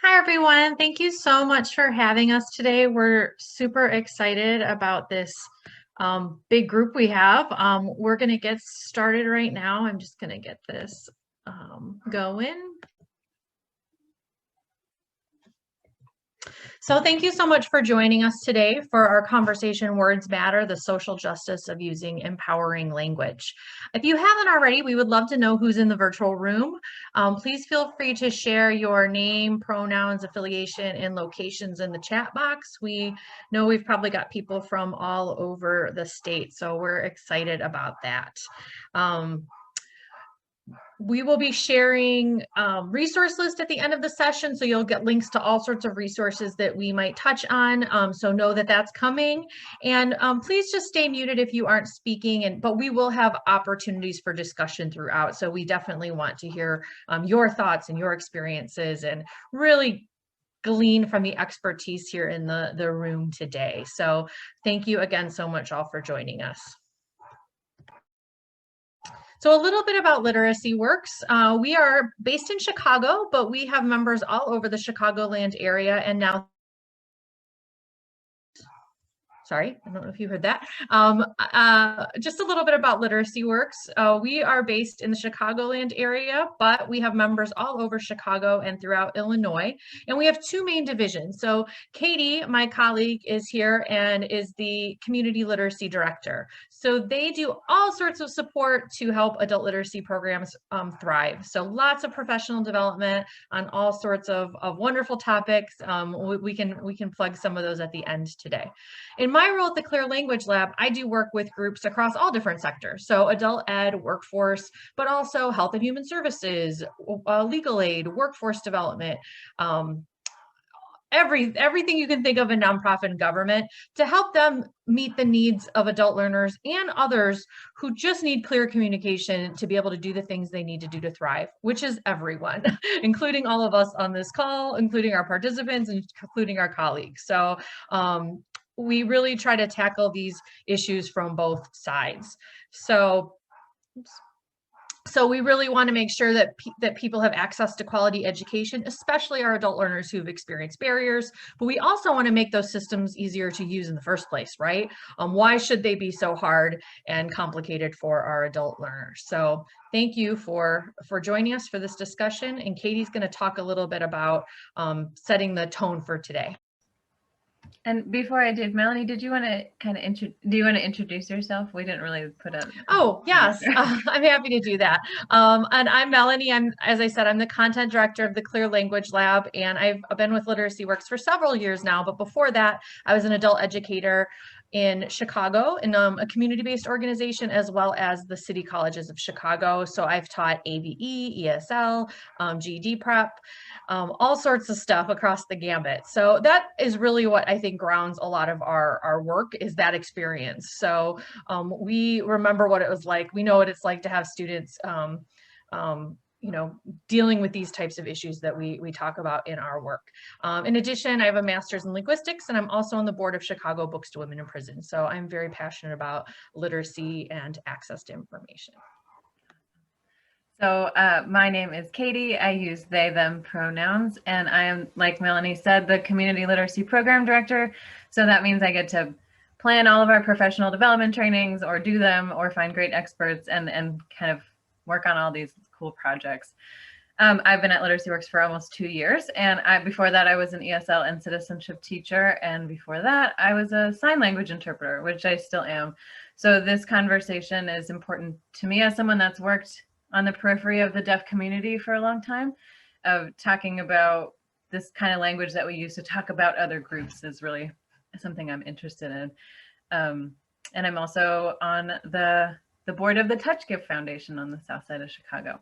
Hi, everyone. Thank you so much for having us today. We're super excited about this big group we have. We're going to get started right now. I'm just going to get this going. So thank you so much for joining us today for our conversation, Words Matter, the social justice of using empowering language. If you haven't already, we would love to know who's in the virtual room. Please feel free to share your name, pronouns, affiliation, and locations in the chat box. We know we've probably got people from all over the state, so we're excited about that. We will be sharing resource list at the end of the session, so you'll get links to all sorts of resources that we might touch on. So know that that's coming, and please just stay muted if you aren't speaking. But we will have opportunities for discussion throughout. So we definitely want to hear your thoughts and your experiences, and really glean from the expertise here in the room today. So thank you again so much all for joining us. So a little bit about Literacy Works. We are based in Chicago, but we have members all over the Chicagoland area and now sorry, I don't know if you heard that. Just a little bit about Literacy Works. We are based in the Chicagoland area, but we have members all over Chicago and throughout Illinois. And we have two main divisions. So Katie, my colleague, is here and is the Community Literacy Director. So they do all sorts of support to help adult literacy programs thrive. So lots of professional development on all sorts of wonderful topics. We can plug some of those at the end today. In my role at the Clear Language Lab, I do work with groups across all different sectors. So adult ed, workforce, but also health and human services, legal aid, workforce development, everything you can think of in nonprofit and government to help them meet the needs of adult learners and others who just need clear communication to be able to do the things they need to do to thrive, which is everyone, including all of us on this call, including our participants, and including our colleagues. So we really try to tackle these issues from both sides. So we really want to make sure that people have access to quality education, especially our adult learners who've experienced barriers, but we also want to make those systems easier to use in the first place, right? Why should they be so hard and complicated for our adult learners? So thank you for joining us for this discussion, and Katie's going to talk a little bit about setting the tone for today. And before I did, Melanie, did you want to kind of do you want to introduce yourself? We didn't really put up. Oh, yes, I'm happy to do that. And I'm Melanie. As I said, I'm the content director of the Clear Language Lab, and I've been with Literacy Works for several years now. But before that, I was an adult educator in Chicago in a community-based organization, as well as the City Colleges of Chicago. So I've taught ABE, ESL, GED prep, all sorts of stuff across the gambit. So that is really what I think grounds a lot of our work, is that experience. So we remember what it was like. We know what it's like to have students dealing with these types of issues that we talk about in our work. In addition, I have a master's in linguistics, and I'm also on the board of Chicago Books to Women in Prison. So I'm very passionate about literacy and access to information. So my name is Katie. I use they, them pronouns, and I am, like Melanie said, the Community Literacy Program Director. So that means I get to plan all of our professional development trainings, or do them, or find great experts and kind of work on all these cool projects. I've been at Literacy Works for almost 2 years, and before that I was an ESL and citizenship teacher, and before that I was a sign language interpreter, which I still am. So this conversation is important to me as someone that's worked on the periphery of the deaf community for a long time. Of talking about this kind of language that we use to talk about other groups is really something I'm interested in. And I'm also on the board of the Touch Gift Foundation on the south side of Chicago.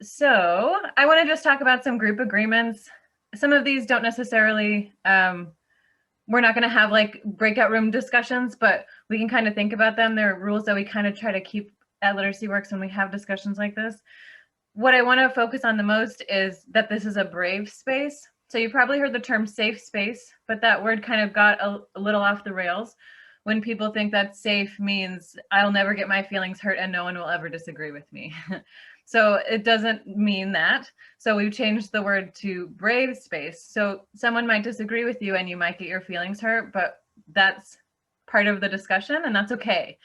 So I want to just talk about some group agreements. Some of these don't necessarily, we're not going to have like breakout room discussions, but we can kind of think about them. There are rules that we kind of try to keep at Literacy Works when we have discussions like this. What I want to focus on the most is that this is a brave space. So you probably heard the term safe space, but that word kind of got a little off the rails when people think that safe means I'll never get my feelings hurt and no one will ever disagree with me. So it doesn't mean that. So we've changed the word to brave space. So someone might disagree with you and you might get your feelings hurt, but that's part of the discussion and that's okay.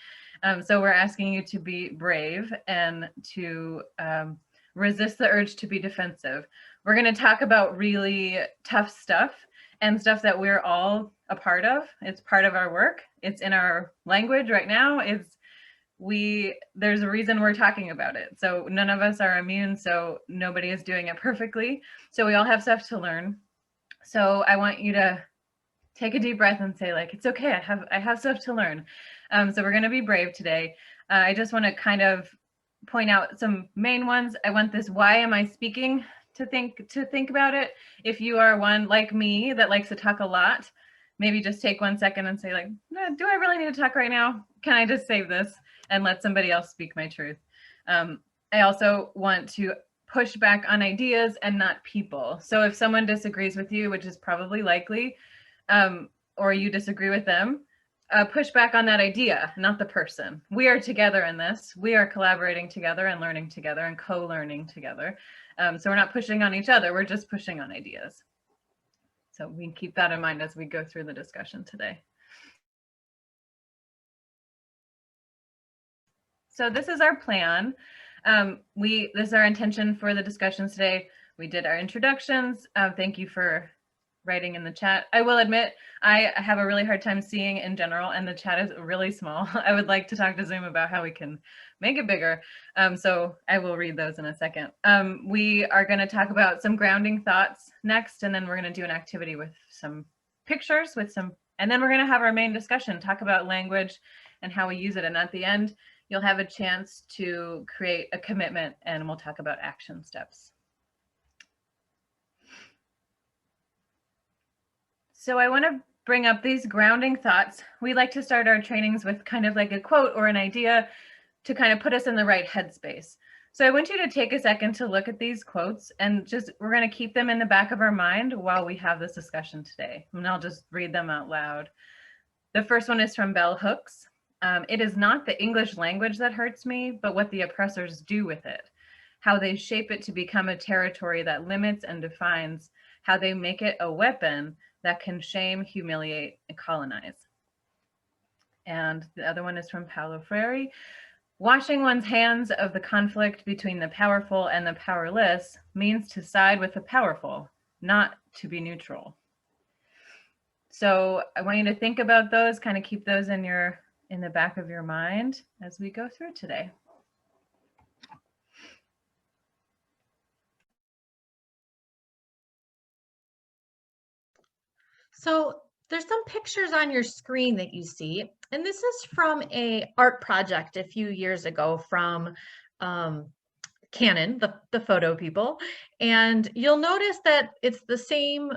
So we're asking you to be brave and to resist the urge to be defensive. We're going to talk about really tough stuff and stuff that we're all a part of. It's part of our work. It's in our language right now. There's a reason we're talking about it. So none of us are immune, so nobody is doing it perfectly. So we all have stuff to learn. So I want you to take a deep breath and say, like, it's okay, I have stuff to learn. So we're going to be brave today. I just want to kind of point out some main ones. I want this why am I speaking to think about it. If you are one like me that likes to talk a lot, maybe just take 1 second and say, like, do I really need to talk right now? Can I just save this and let somebody else speak my truth? I also want to push back on ideas and not people. So if someone disagrees with you, which is probably likely, or you disagree with them, push back on that idea, not the person. We are together in this. We are collaborating together and learning together and co-learning together. So we're not pushing on each other, we're just pushing on ideas. So we can keep that in mind as we go through the discussion today. So this is our plan. This is our intention for the discussions today. We did our introductions. Thank you for writing in the chat. I will admit, I have a really hard time seeing in general, and the chat is really small. I would like to talk to Zoom about how we can make it bigger. So I will read those in a second. We are going to talk about some grounding thoughts next, and then we're going to do an activity with some pictures and then we're going to have our main discussion, talk about language and how we use it. And at the end, you'll have a chance to create a commitment and we'll talk about action steps. So I want to bring up these grounding thoughts. We like to start our trainings with kind of like a quote or an idea to kind of put us in the right headspace. So I want you to take a second to look at these quotes and we're going to keep them in the back of our mind while we have this discussion today. And I'll just read them out loud. The first one is from Bell Hooks. It is not the English language that hurts me, but what the oppressors do with it. How they shape it to become a territory that limits and defines, how they make it a weapon that can shame, humiliate, and colonize. And the other one is from Paulo Freire. Washing one's hands of the conflict between the powerful and the powerless means to side with the powerful, not to be neutral. So I want you to think about those, kind of keep those in the back of your mind as we go through today. So there's some pictures on your screen that you see, and this is from a art project a few years ago from Canon, the photo people. And you'll notice that it's the same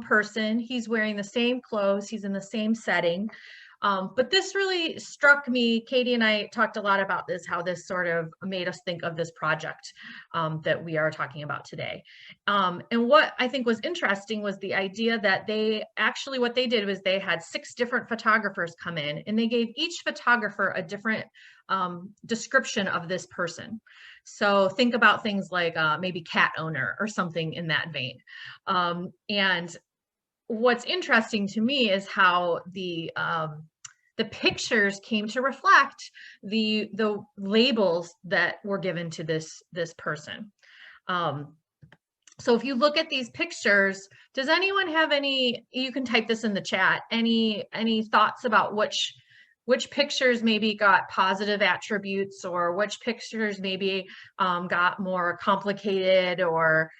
person. He's wearing the same clothes. He's in the same setting. But this really struck me. Katie and I talked a lot about this, how this sort of made us think of this project that we are talking about today. And what I think was interesting was the idea that what they did was they had 6 different photographers come in and they gave each photographer a different description of this person. So think about things like maybe cat owner or something in that vein. And what's interesting to me is how the pictures came to reflect the labels that were given to this person. So if you look at these pictures, does anyone have any? You can type this in the chat. Any thoughts about which pictures maybe got positive attributes, or which pictures maybe got more complicated or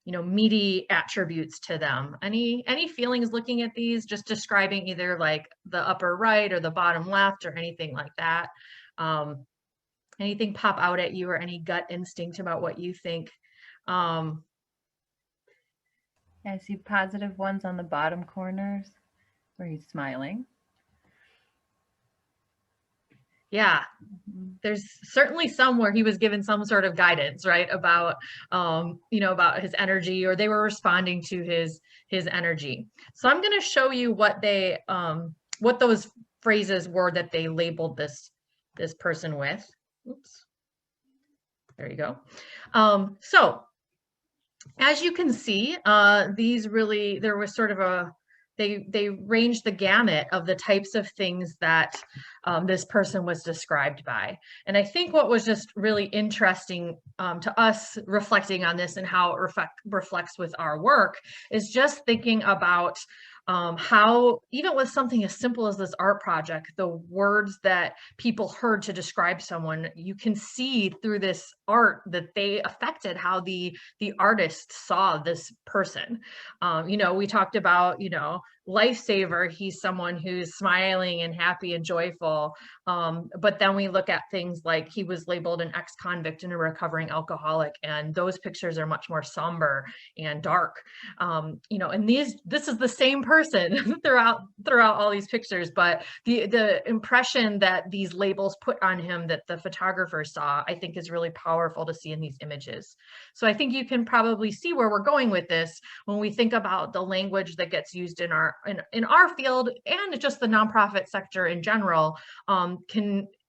meaty attributes to them? Any feelings looking at these, just describing either like the upper right or the bottom left or anything like that? Anything pop out at you, or any gut instinct about what you think? I see positive ones on the bottom corners where he's smiling. Yeah, there's certainly some where he was given some sort of guidance, right, about about his energy, or they were responding to his energy. So I'm going to show you what those phrases were that they labeled this person with. Oops. There you go. So as you can see, these really, there was sort of a, they ranged the gamut of the types of things that this person was described by. And I think what was just really interesting to us reflecting on this and how it reflects with our work is just thinking about how even with something as simple as this art project, the words that people heard to describe someone, you can see through this art that they affected how the artist saw this person. You know, we talked about, you know, lifesaver, he's someone who's smiling and happy and joyful. But then we look at things like he was labeled an ex-convict and a recovering alcoholic, and those pictures are much more somber and dark. You know, and this is the same person throughout all these pictures, but the impression that these labels put on him that the photographer saw, I think is really powerful to see in these images. So I think you can probably see where we're going with this when we think about the language that gets used in our field and just the nonprofit sector in general,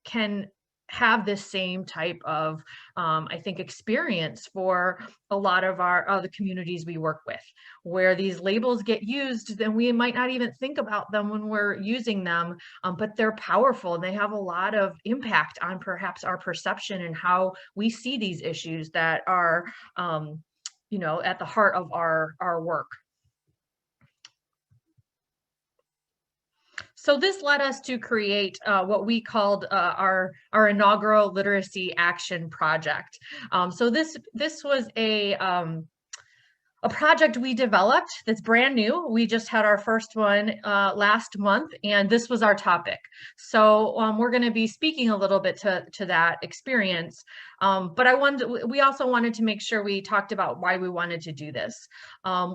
can have this same type of, I think, experience for a lot of the communities we work with, where these labels get used, then we might not even think about them when we're using them, but they're powerful and they have a lot of impact on perhaps our perception and how we see these issues that are, you know, at the heart of our work. So this led us to create what we called our inaugural literacy action project. So this was a project we developed that's brand new. We just had our first one last month, and this was our topic. So we're going to be speaking a little bit to that experience. But we also wanted to make sure we talked about why we wanted to do this.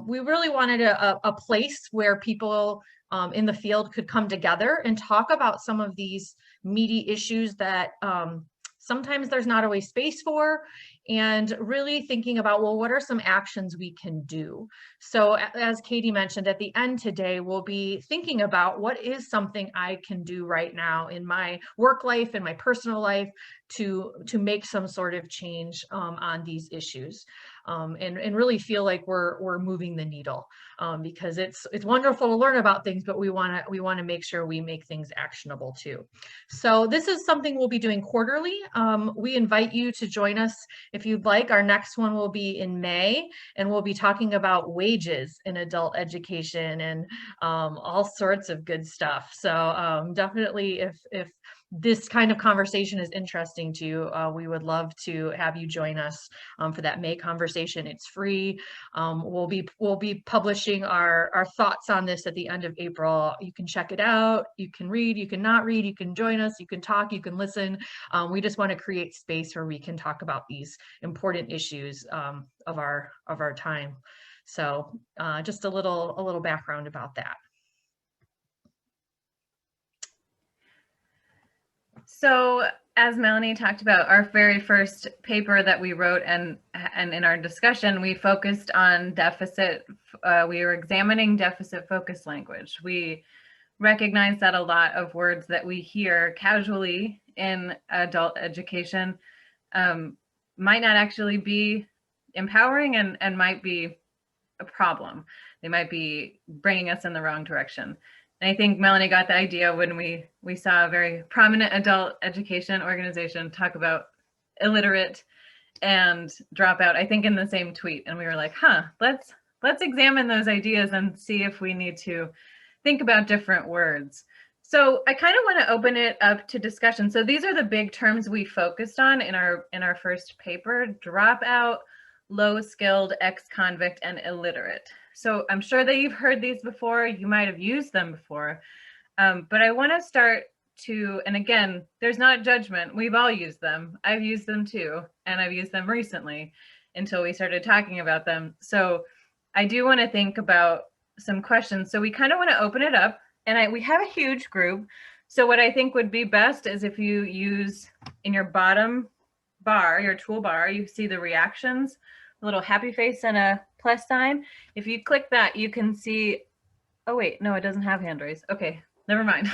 We really wanted a place where people in the field could come together and talk about some of these meaty issues that sometimes there's not always space for, and really thinking about, well, what are some actions we can do? So as Katie mentioned, at the end today, we'll be thinking about what is something I can do right now in my work life and my personal life to make some sort of change on these issues, and really feel like we're moving the needle, because it's wonderful to learn about things, but we want to make sure we make things actionable too. So this is something we'll be doing quarterly. We invite you to join us if you'd like. Our next one will be in May, and we'll be talking about wages in adult education and all sorts of good stuff. So definitely, if this kind of conversation is interesting to you, we would love to have you join us for that May conversation. It's free. We'll be publishing our thoughts on this at the end of April. You can check it out. You can read. You can not read. You can join us. You can talk. You can listen. We just want to create space where we can talk about these important issues of our time. So just a little background about that. So as Melanie talked about, our very first paper that we wrote and in our discussion, we focused on deficit. We were examining deficit focused language. We recognize that a lot of words that we hear casually in adult education might not actually be empowering and might be a problem. They might be bringing us in the wrong direction. And I think Melanie got the idea when we saw a very prominent adult education organization talk about illiterate and dropout, I think in the same tweet. And we were like, let's examine those ideas and see if we need to think about different words. So I kind of want to open it up to discussion. So these are the big terms we focused on in our first paper: dropout, low skilled, ex-convict, and illiterate. So I'm sure that you've heard these before. You might have used them before, but I want to start to, and again, there's not judgment. We've all used them. I've used them too, and I've used them recently until we started talking about them. So I do want to think about some questions. So we kind of want to open it up, and we have a huge group. So what I think would be best is if you use in your bottom bar, your toolbar, you see the reactions, a little happy face and a plus sign. If you click that, you can see, oh wait, no, it doesn't have hand raise. Okay, never mind.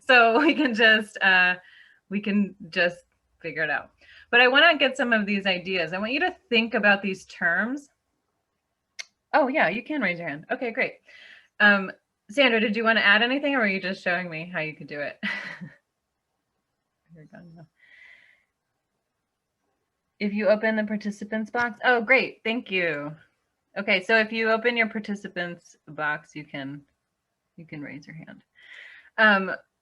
So we can just figure it out. But I want to get some of these ideas. I want you to think about these terms. Oh yeah, you can raise your hand. Okay, great. Sandra, did you want to add anything, or were you just showing me how you could do it? You're gone now. If you open the participants box, oh great, thank you. Okay, so if you open your participants box, you can raise your hand.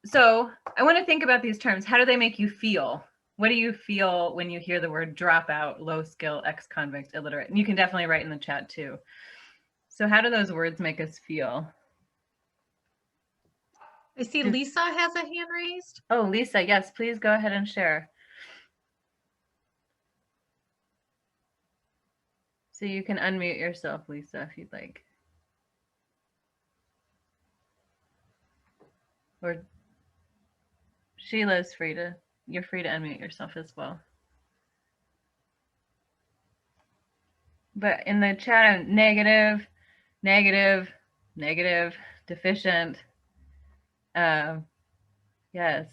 So I want to think about these terms. How do they make you feel? What do you feel when you hear the word dropout, low skill, ex-convict, illiterate? And you can definitely write in the chat too. So how do those words make us feel? I see Lisa has a hand raised. Oh, Lisa, yes, please go ahead and share. So you can unmute yourself, Lisa, if you'd like. Or Sheila's you're free to unmute yourself as well. But in the chat, negative, negative, negative, deficient. Yes.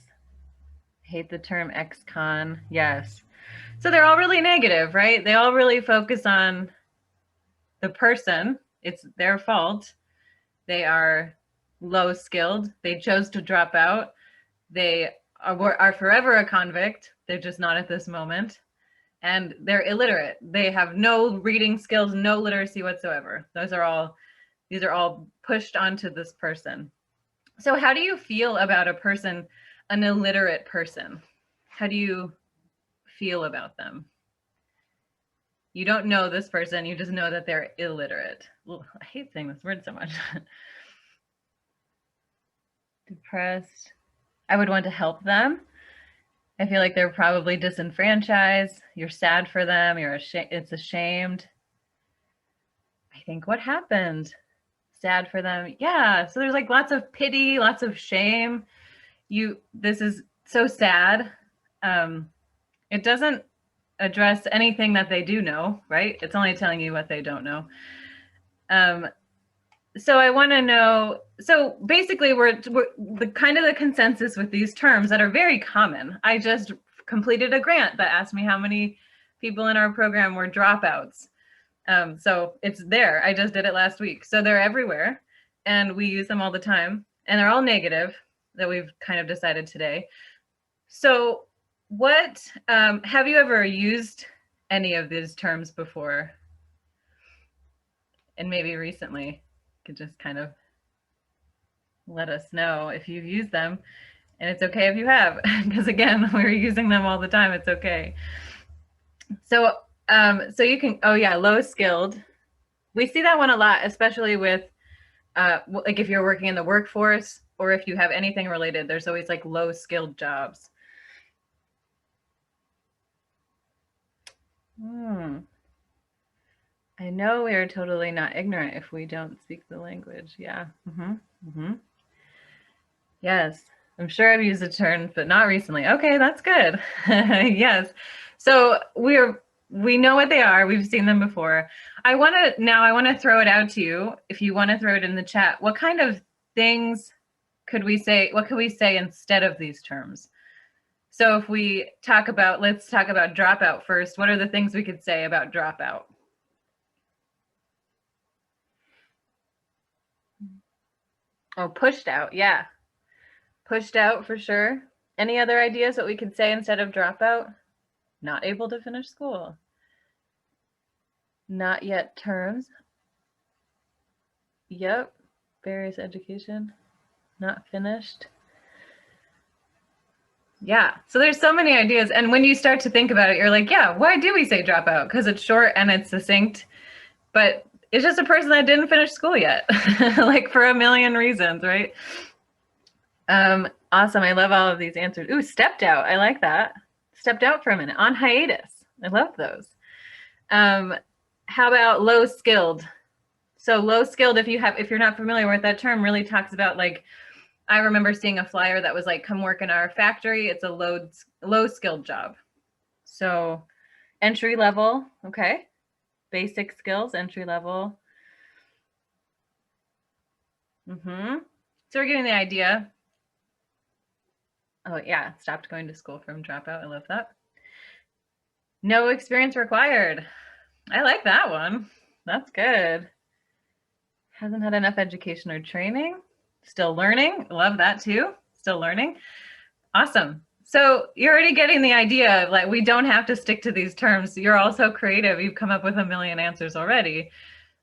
Hate the term ex-con. Yes. So they're all really negative, right? They all really focus on the person. It's their fault. They are low skilled. They chose to drop out. They are forever a convict. They're just not at this moment. And they're illiterate. They have no reading skills, no literacy whatsoever. These are all pushed onto this person. So how do you feel about a person, an illiterate person? How do you feel about them? You don't know this person, you just know that they're illiterate. Ugh, I hate saying this word so much. Depressed. I would want to help them. I feel like they're probably disenfranchised. You're sad for them. It's ashamed. I think, what happened? Sad for them. Yeah. So there's like lots of pity, lots of shame. This is so sad. It doesn't address anything that they do know, right? It's only telling you what they don't know. So I want to know, so basically we're the kind of the consensus with these terms that are very common. I just completed a grant that asked me how many people in our program were dropouts. So it's there. I just did it last week. So they're everywhere and we use them all the time and they're all negative that we've kind of decided today. So what, have you ever used any of these terms before? And maybe recently? Could just kind of let us know if you've used them, and it's okay if you have, because again, we're using them all the time. It's okay. So so you can, oh yeah, low skilled. We see that one a lot, especially with like if you're working in the workforce or if you have anything related, there's always like low skilled jobs. I know we are totally not ignorant if we don't speak the language. Yeah. Yes, I'm sure I've used the term, but not recently. Okay, that's good. Yes. So we know what they are. We've seen them before. I want to throw it out to you. If you want to throw it in the chat, what kind of things could we say? What could we say instead of these terms? So if we talk about, let's talk about dropout first. What are the things we could say about dropout? Oh, pushed out. Yeah. Pushed out for sure. Any other ideas what we could say instead of dropout? Not able to finish school. Not yet terms. Yep. Various education. Not finished. Yeah. So there's so many ideas. And when you start to think about it, you're like, yeah, why do we say dropout? Because it's short and it's succinct. But it's just a person that didn't finish school yet, like for a million reasons, right? Awesome. I love all of these answers. Ooh, stepped out. I like that. Stepped out for a minute. On hiatus. I love those. How about low skilled? So low skilled, if you're not familiar with that term, really talks about, like, I remember seeing a flyer that was like, come work in our factory. It's a low skilled job. So entry level. Okay. Basic skills, entry level. So we're getting the idea. Oh yeah, stopped going to school from dropout. I love that. No experience required. I like that one. That's good. Hasn't had enough education or training. Still learning. Love that too. Still learning. Awesome. So you're already getting the idea of like, we don't have to stick to these terms. You're also creative. You've come up with a million answers already.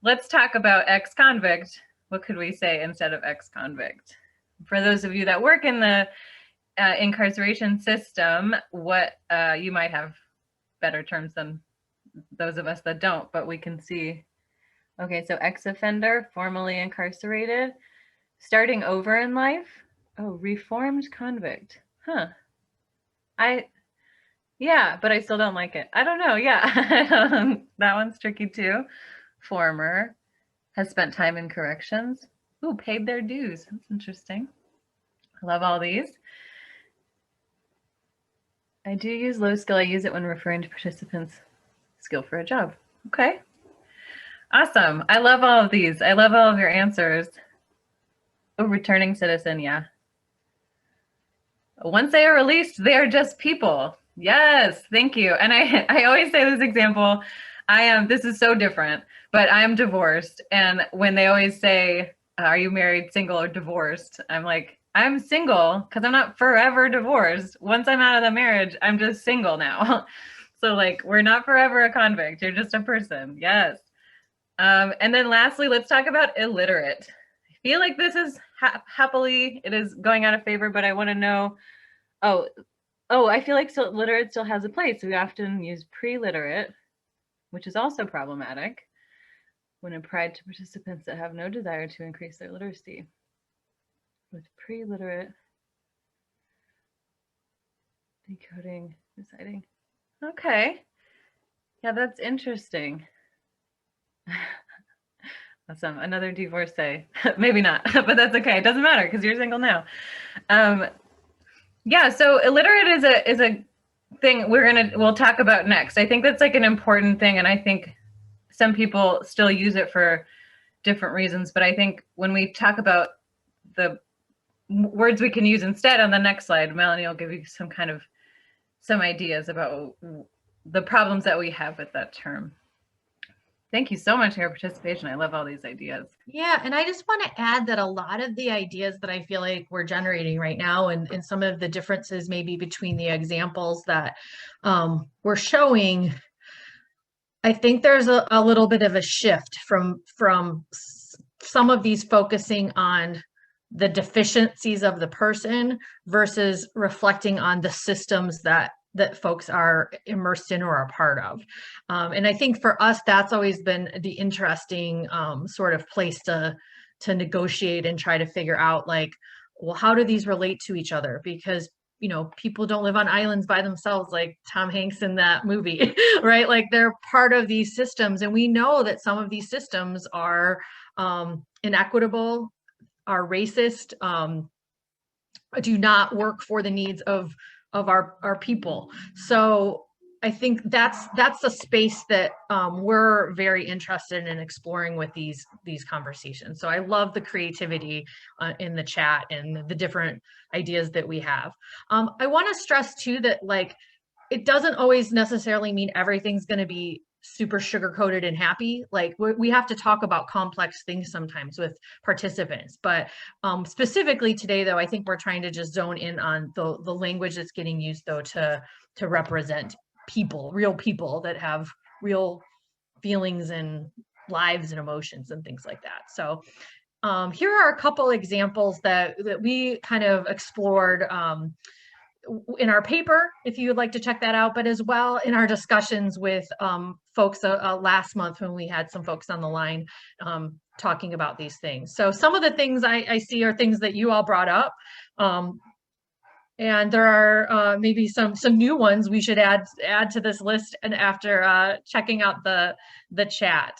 Let's talk about ex-convict. What could we say instead of ex-convict? For those of you that work in the incarceration system, what you might have better terms than those of us that don't, but we can see. Okay, so ex-offender, formerly incarcerated, starting over in life. Oh, reformed convict. Huh. Yeah, but I still don't like it. I don't know. Yeah, that one's tricky too. Former, has spent time in corrections. Ooh, paid their dues. That's interesting. I love all these. I do use low skill. I use it when referring to participants' skill for a job. Okay. Awesome. I love all of these. I love all of your answers. Oh, returning citizen. Yeah. Once they are released, they are just people. Yes. Thank you. And I always say this example. This is so different, but I am divorced. And when they always say, are you married, single, or divorced? I'm like, I'm single because I'm not forever divorced. Once I'm out of the marriage, I'm just single now. So like, we're not forever a convict. You're just a person. Yes. And then lastly, let's talk about illiterate. I feel like this is happily, it is going out of favor, but I want to know, oh, I feel like literate still has a place. We often use pre-literate, which is also problematic when applied to participants that have no desire to increase their literacy. With pre-literate, decoding, deciding. Okay. Yeah, that's interesting. Awesome. Another divorcee. Maybe not, but that's okay. It doesn't matter because you're single now. Yeah, so illiterate is a thing we'll talk about next. I think that's like an important thing, and I think some people still use it for different reasons, but I think when we talk about the words we can use instead on the next slide, Melanie will give you some ideas about the problems that we have with that term. Thank you so much for your participation. I love all these ideas. Yeah, and I just want to add that a lot of the ideas that I feel like we're generating right now and some of the differences maybe between the examples that we're showing, I think there's a little bit of a shift from some of these focusing on the deficiencies of the person versus reflecting on the systems that folks are immersed in or are part of. And I think for us, that's always been the interesting sort of place to negotiate and try to figure out like, well, how do these relate to each other? Because people don't live on islands by themselves like Tom Hanks in that movie, right? Like they're part of these systems. And we know that some of these systems are inequitable, are racist, do not work for the needs of our people. So I think that's the space that we're very interested in exploring with these conversations. So I love the creativity in the chat and the different ideas that we have. I want to stress too that like it doesn't always necessarily mean everything's going to be super sugar coated and happy. Like we have to talk about complex things sometimes with participants, but specifically today though, I think we're trying to just zone in on the language that's getting used though to represent people, real people that have real feelings and lives and emotions and things like that. So here are a couple examples that we kind of explored in our paper, if you would like to check that out, but as well in our discussions with folks last month when we had some folks on the line talking about these things. So some of the things I see are things that you all brought up. And there are maybe some new ones we should add to this list and after checking out the chat.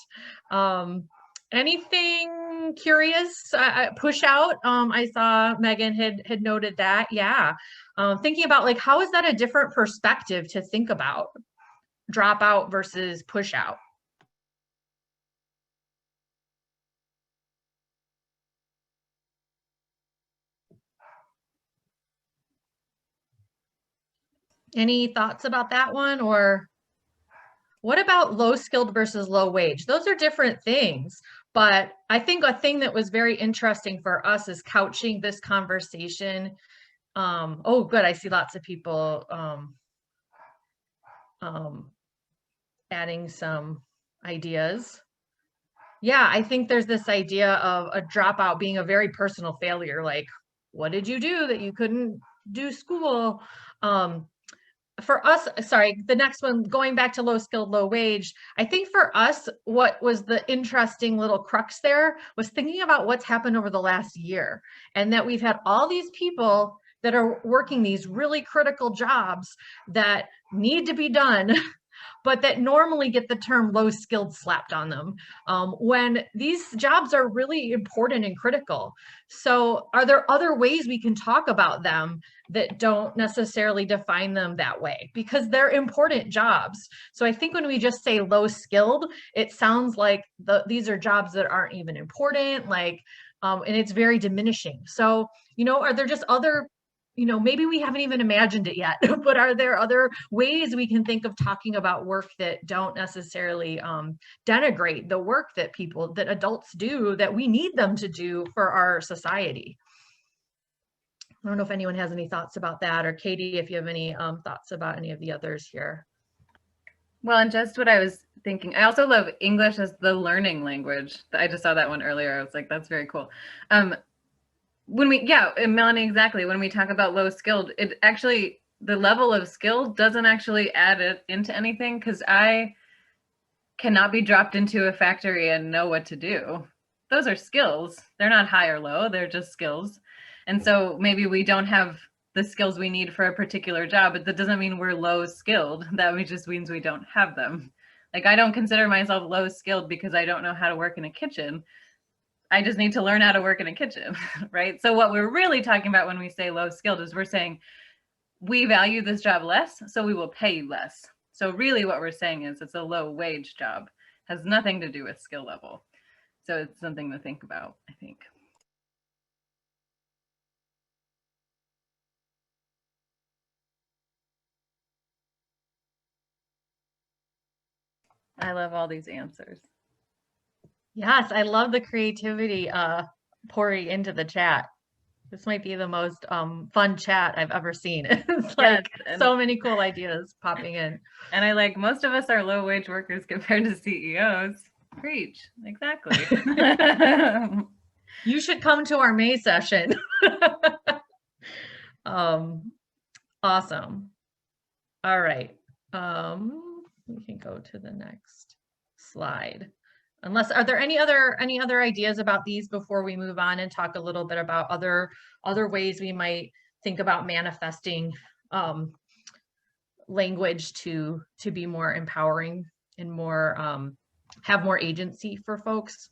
Anything curious? Push out. I saw Megan had noted that. Yeah. Thinking about like, how is that a different perspective to think about drop out versus push out? Any thoughts about that one or? What about low skilled versus low wage? Those are different things. But I think a thing that was very interesting for us is couching this conversation. Oh, good. I see lots of people um, adding some ideas. Yeah, I think there's this idea of a dropout being a very personal failure. Like, what did you do that you couldn't do school? For us, sorry, the next one, going back to low skilled, low wage, I think for us, what was the interesting little crux there was thinking about what's happened over the last year, and that we've had all these people that are working these really critical jobs that need to be done, but that normally get the term low skilled slapped on them, when these jobs are really important and critical. So are there other ways we can talk about them that don't necessarily define them that way, because they're important jobs? So I think when we just say low skilled, it sounds like these are jobs that aren't even important, like, and it's very diminishing. So, are there just other, maybe we haven't even imagined it yet, but are there other ways we can think of talking about work that don't necessarily denigrate the work that adults do, that we need them to do for our society? I don't know if anyone has any thoughts about that, or Katie, if you have any thoughts about any of the others here. Well, and just what I was thinking, I also love English as the learning language. I just saw that one earlier. I was like, that's very cool. Melanie, exactly. When we talk about low skilled, it actually, the level of skill doesn't actually add it into anything, because I cannot be dropped into a factory and know what to do. Those are skills. They're not high or low, they're just skills. And so maybe we don't have the skills we need for a particular job, but that doesn't mean we're low skilled. That just means we don't have them. Like, I don't consider myself low skilled because I don't know how to work in a kitchen. I just need to learn how to work in a kitchen, right? So what we're really talking about when we say low skilled is we're saying we value this job less, so we will pay you less. So really what we're saying is it's a low wage job. Has nothing to do with skill level. So it's something to think about, I think. I love all these answers. Yes, I love the creativity pouring into the chat. This might be the most fun chat I've ever seen. It's like so many cool ideas popping in. And I like, most of us are low wage workers compared to CEOs. Preach, exactly. You should come to our May session. Awesome. All right. We can go to the next slide. Are there any other ideas about these before we move on and talk a little bit about other ways we might think about manifesting language to be more empowering and more have more agency for folks?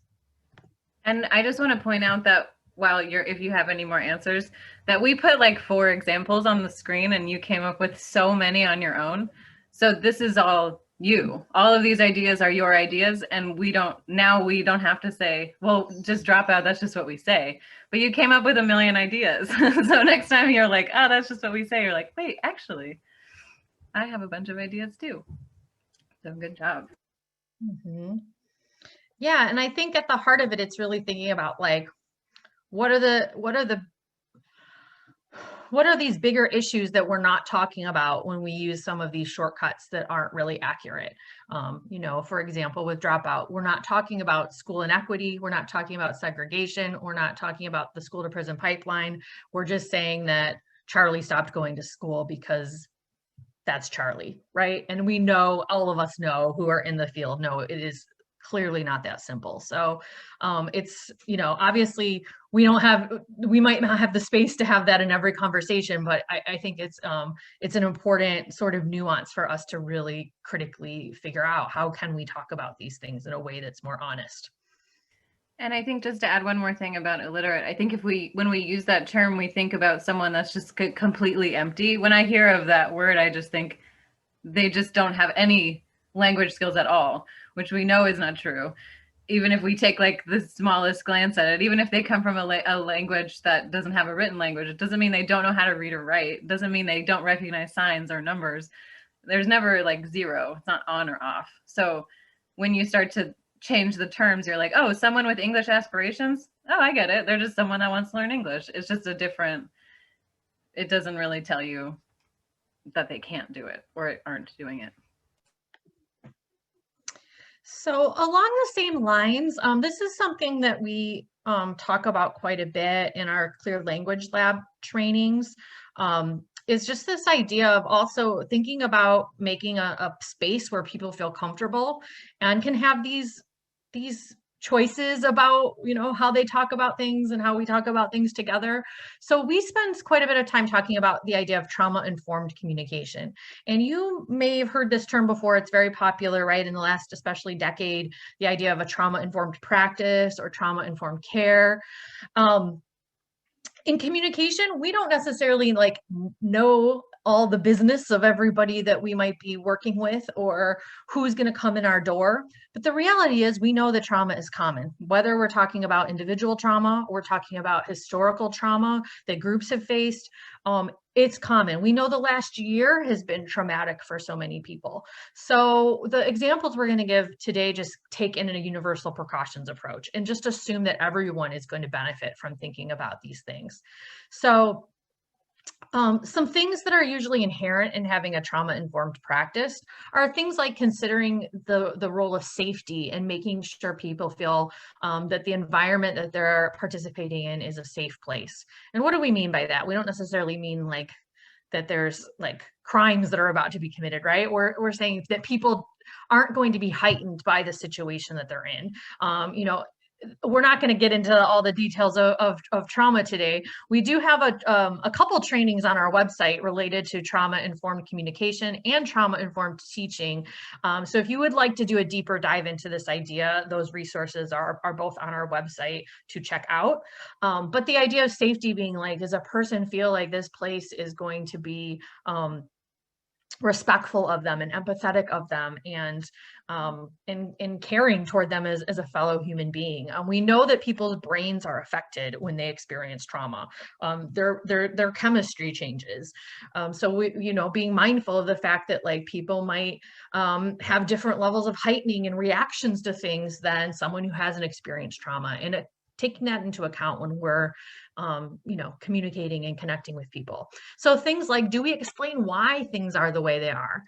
And I just want to point out that if you have any more answers, that we put like 4 examples on the screen and you came up with so many on your own. So this is all you. All of these ideas are your ideas, and we don't have to say, well, just drop out, that's just what we say. But you came up with a million ideas. So next time you're like, oh, that's just what we say, you're like, wait, actually, I have a bunch of ideas too. So good job. Mm-hmm. Yeah, and I think at the heart of it, it's really thinking about like, what are these bigger issues that we're not talking about when we use some of these shortcuts that aren't really accurate? For example, with dropout, we're not talking about school inequity. We're not talking about segregation. We're not talking about the school to prison pipeline. We're just saying that Charlie stopped going to school because that's Charlie, right? And we know, all of us know who are in the field know it is clearly not that simple. So it's, obviously we might not have the space to have that in every conversation, but I think it's an important sort of nuance for us to really critically figure out, how can we talk about these things in a way that's more honest. And I think, just to add one more thing about illiterate, I think when we use that term, we think about someone that's just completely empty. When I hear of that word, I just think they just don't have any language skills at all, which we know is not true. Even if we take like the smallest glance at it, even if they come from a language that doesn't have a written language, it doesn't mean they don't know how to read or write. It doesn't mean they don't recognize signs or numbers. there's never like zero. It's not on or off. So when you start to change the terms, you're like, oh, someone with English aspirations. Oh, I get it. They're just someone that wants to learn English. It's just a different, it doesn't really tell you that they can't do it or aren't doing it. So along the same lines, this is something that we talk about quite a bit in our Clear Language Lab trainings. Is just this idea of also thinking about making a space where people feel comfortable and can have these choices about, you know, how they talk about things and how we talk about things together. So we spend quite a bit of time talking about the idea of trauma-informed communication. And you may have heard this term before. It's very popular, right, in the last especially decade, the idea of a trauma-informed practice or trauma-informed care. In communication, we don't necessarily like know all the business of everybody that we might be working with or who's going to come in our door. But the reality is we know that trauma is common, whether we're talking about individual trauma, or we're talking about historical trauma that groups have faced. It's common. We know the last year has been traumatic for so many people. So the examples we're going to give today just take in a universal precautions approach and just assume that everyone is going to benefit from thinking about these things. So some things that are usually inherent in having a trauma-informed practice are things like considering the role of safety and making sure people feel that the environment that they're participating in is a safe place. And what do we mean by that? We don't necessarily mean like that there's like crimes that are about to be committed, right? We're saying that people aren't going to be heightened by the situation that they're in. You know, we're not going to get into all the details of trauma today. We do have a couple trainings on our website related to trauma-informed communication and trauma-informed teaching. So if you would like to do a deeper dive into this idea, those resources are both on our website to check out. But the idea of safety being like, does a person feel like this place is going to be respectful of them and empathetic of them and caring toward them as a fellow human being. We know that people's brains are affected when they experience trauma. Their chemistry changes. So we, you know, being mindful of the fact that like people might have different levels of heightening and reactions to things than someone who hasn't experienced trauma, and taking that into account when we're you know, communicating and connecting with people. So things like, do we explain why things are the way they are?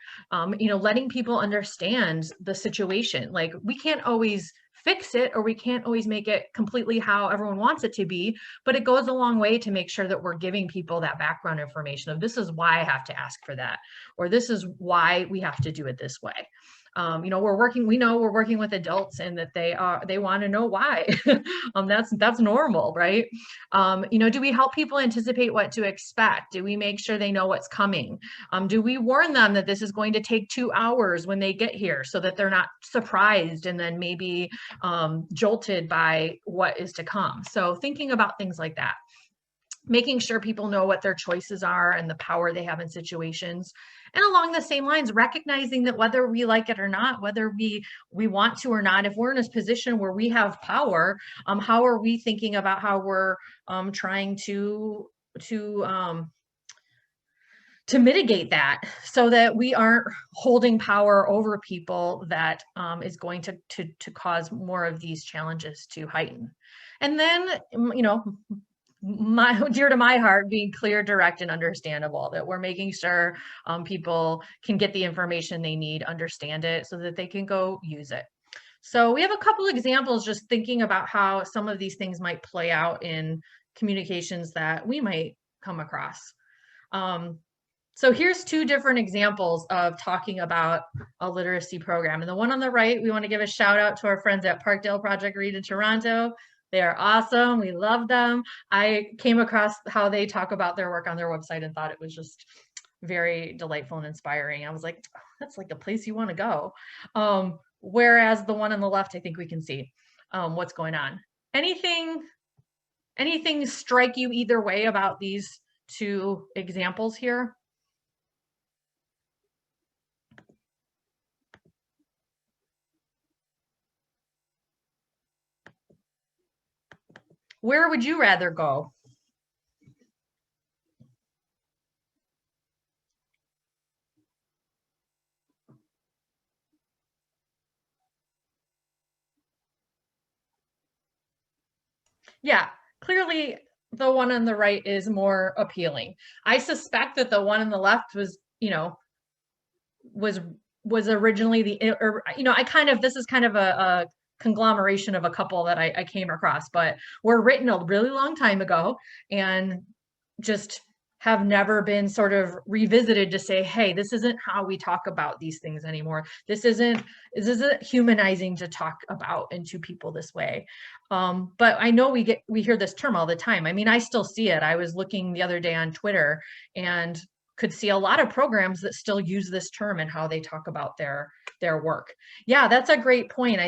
You know, letting people understand the situation. Like we can't always fix it, or we can't always make it completely how everyone wants it to be, but it goes a long way to make sure that we're giving people that background information of this is why I have to ask for that, or this is why we have to do it this way. You know, we know we're working with adults and that they want to know why. That's normal, right? You know, do we help people anticipate what to expect? Do we make sure they know what's coming? Do we warn them that this is going to take 2 hours when they get here so that they're not surprised and then maybe jolted by what is to come? So thinking about things like that, making sure people know what their choices are and the power they have in situations. And along the same lines, recognizing that whether we like it or not, whether we want to or not, if we're in a position where we have power, how are we thinking about how we're trying to mitigate that so that we aren't holding power over people that is going to cause more of these challenges to heighten. And then, you know, dear to my heart, being clear, direct, and understandable, that we're making sure people can get the information they need, understand it, so that they can go use it. So we have a couple examples just thinking about how some of these things might play out in communications that we might come across. So here's 2 different examples of talking about a literacy program. And the one on the right, we want to give a shout out to our friends at Parkdale Project Read in Toronto. They are awesome. We love them. I came across how they talk about their work on their website and thought it was just very delightful and inspiring. I was like, oh, that's like the place you want to go. Whereas the one on the left, I think we can see what's going on. Anything strike you either way about these 2 examples here? Where would you rather go? Yeah, clearly the one on the right is more appealing. I suspect that the one on the left was, was was originally or, I kind of, this is kind of a conglomeration of a couple that I came across, but were written a really long time ago and just have never been sort of revisited to say, hey, this isn't how we talk about these things anymore. This isn't humanizing to talk about and to people this way. But I know we hear this term all the time. I mean, I still see it. I was looking the other day on Twitter and could see a lot of programs that still use this term and how they talk about their work. Yeah, that's a great point.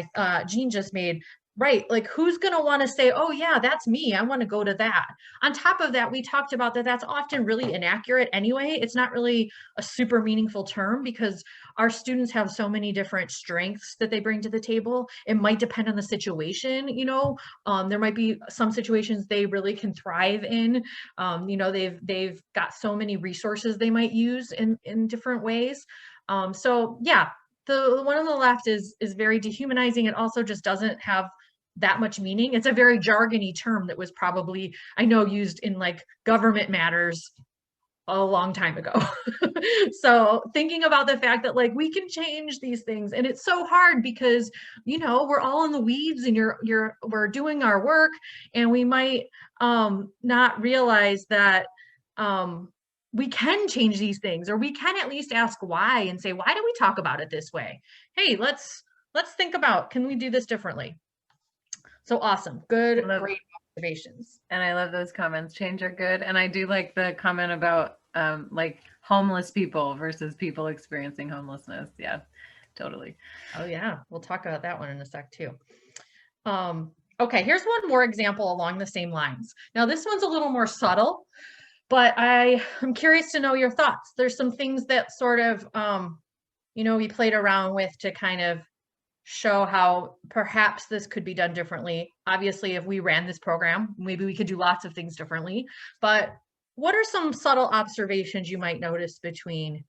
Jean just made. Right, like who's going to want to say, oh yeah, that's me, I want to go to that. On top of that, we talked about that that's often really inaccurate anyway. It's not really a super meaningful term because our students have so many different strengths that they bring to the table. It might depend on the situation, there might be some situations they really can thrive in. They've got so many resources they might use in different ways. So yeah, the one on the left is very dehumanizing. It also just doesn't have that much meaning. It's a very jargony term that was probably, I know, used in like government matters a long time ago. So thinking about the fact that like we can change these things, and it's so hard because we're all in the weeds and we're doing our work, and we might not realize that we can change these things, or we can at least ask why and say, why do we talk about it this way? Hey, let's think about, can we do this differently? So awesome. Good, great observations. And I love those comments. Change are good. And I do like the comment about like homeless people versus people experiencing homelessness. Yeah, totally. Oh yeah. We'll talk about that one in a sec too. Okay, here's one more example along the same lines. Now this one's a little more subtle, but I'm curious to know your thoughts. There's some things that sort of, we played around with to kind of show how perhaps this could be done differently. Obviously, if we ran this program, maybe we could do lots of things differently. But what are some subtle observations you might notice between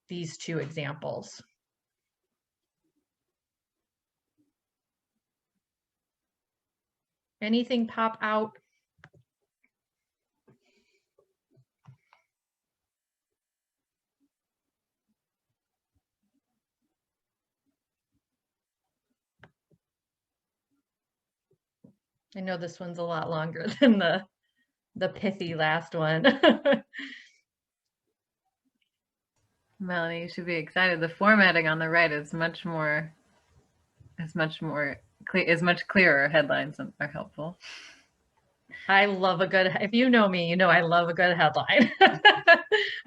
these two examples? Anything pop out? I know this one's a lot longer than the pithy last one. Melanie, you should be excited. The formatting on the right is much clearer. Headlines are helpful. I love a good, if you know me, I love a good headline.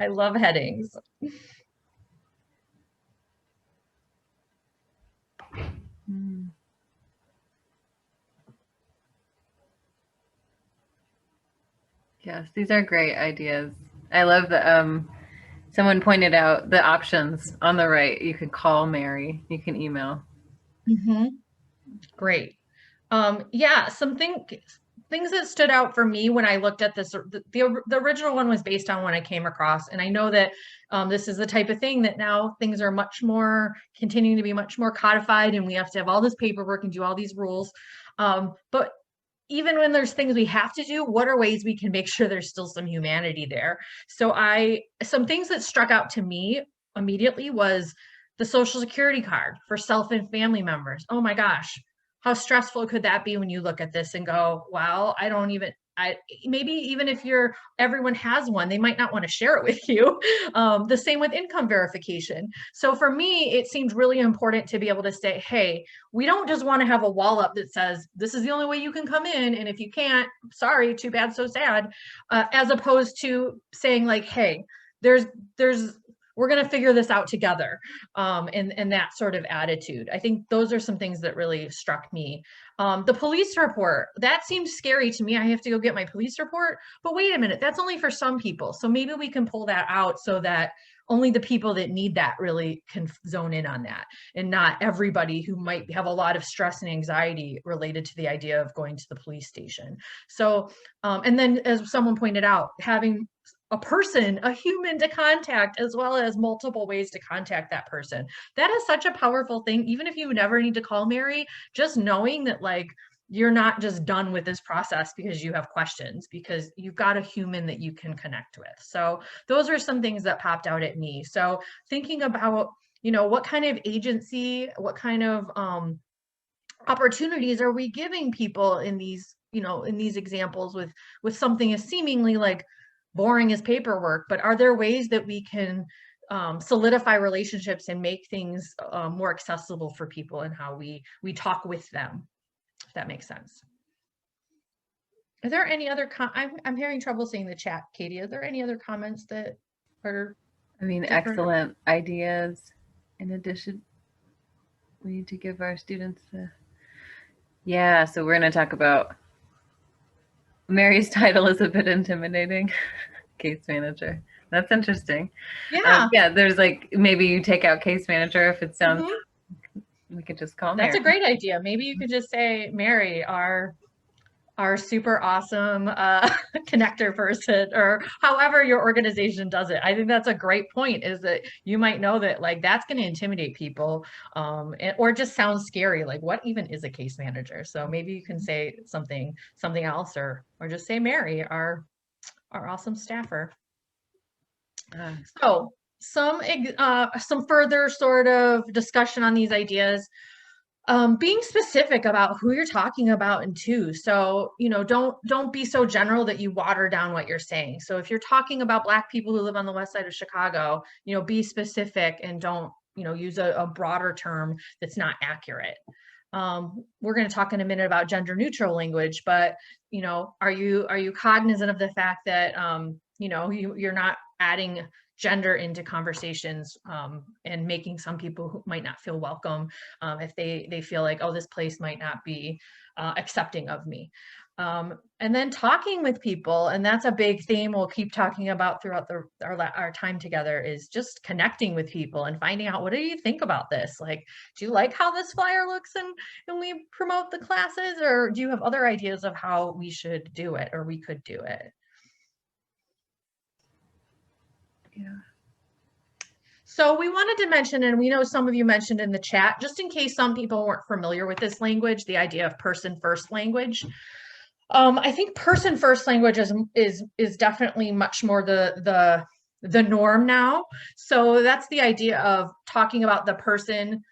I love headings. Yes, these are great ideas. I love that someone pointed out the options on the right. You can call Mary, you can email. Mm-hmm. Great. Yeah, things that stood out for me when I looked at this, the original one was based on one I came across. And I know that this is the type of thing that now things are continuing to be much more codified, and we have to have all this paperwork and do all these rules. But even when there's things we have to do, what are ways we can make sure there's still some humanity there? So some things that struck out to me immediately was the Social Security card for self and family members. Oh my gosh, how stressful could that be when you look at this and go, well, maybe even if everyone has one, they might not want to share it with you. The same with income verification. So for me, it seemed really important to be able to say, hey, we don't just want to have a wall up that says, this is the only way you can come in. And if you can't, sorry, too bad, so sad. As opposed to saying like, hey, we're going to figure this out together. And that sort of attitude. I think those are some things that really struck me. The police report, that seems scary to me. I have to go get my police report, but wait a minute, that's only for some people. So maybe we can pull that out so that only the people that need that really can zone in on that, and not everybody who might have a lot of stress and anxiety related to the idea of going to the police station. So, and then as someone pointed out, having a human to contact, as well as multiple ways to contact that person. That is such a powerful thing. Even if you never need to call Mary, just knowing that like you're not just done with this process because you have questions, because you've got a human that you can connect with. So those are some things that popped out at me. So thinking about, you know, what kind of agency, what kind of opportunities are we giving people in these, you know, in these examples with something as seemingly like boring as paperwork, but are there ways that we can solidify relationships and make things more accessible for people and how we talk with them, if that makes sense. Are there any other I'm having trouble seeing the chat, Katie. Are there any other comments that are different? Excellent ideas. In addition, we need to give our students yeah, so we're going to talk about Mary's title is a bit intimidating. Case manager. That's interesting. Yeah. Yeah, there's like, maybe you take out case manager if it sounds, we could just call Mary. That's a great idea. Maybe you could just say Mary, our super awesome connector person, or however your organization does it. I think that's a great point, is that you might know that like that's going to intimidate people or just sounds scary. Like, what even is a case manager? So maybe you can say something else, or just say Mary, our awesome staffer. So some further sort of discussion on these ideas. Being specific about who you're talking about and to. So, you know, don't be so general that you water down what you're saying. So if you're talking about Black people who live on the west side of Chicago, you know, be specific and don't, you know, use a broader term that's not accurate. We're going to talk in a minute about gender neutral language, but, you know, are you cognizant of the fact that, you know, you're not adding gender into conversations and making some people who might not feel welcome if they feel like, oh, this place might not be accepting of me. And then talking with people, and that's a big theme we'll keep talking about throughout our time together, is just connecting with people and finding out, what do you think about this? Like, do you like how this flyer looks and we promote the classes, or do you have other ideas of how we should do it or we could do it? Yeah. So we wanted to mention, and we know some of you mentioned in the chat, just in case some people weren't familiar with this language, the idea of person first language. I think person first language is definitely much more the norm now. So that's the idea of talking about the person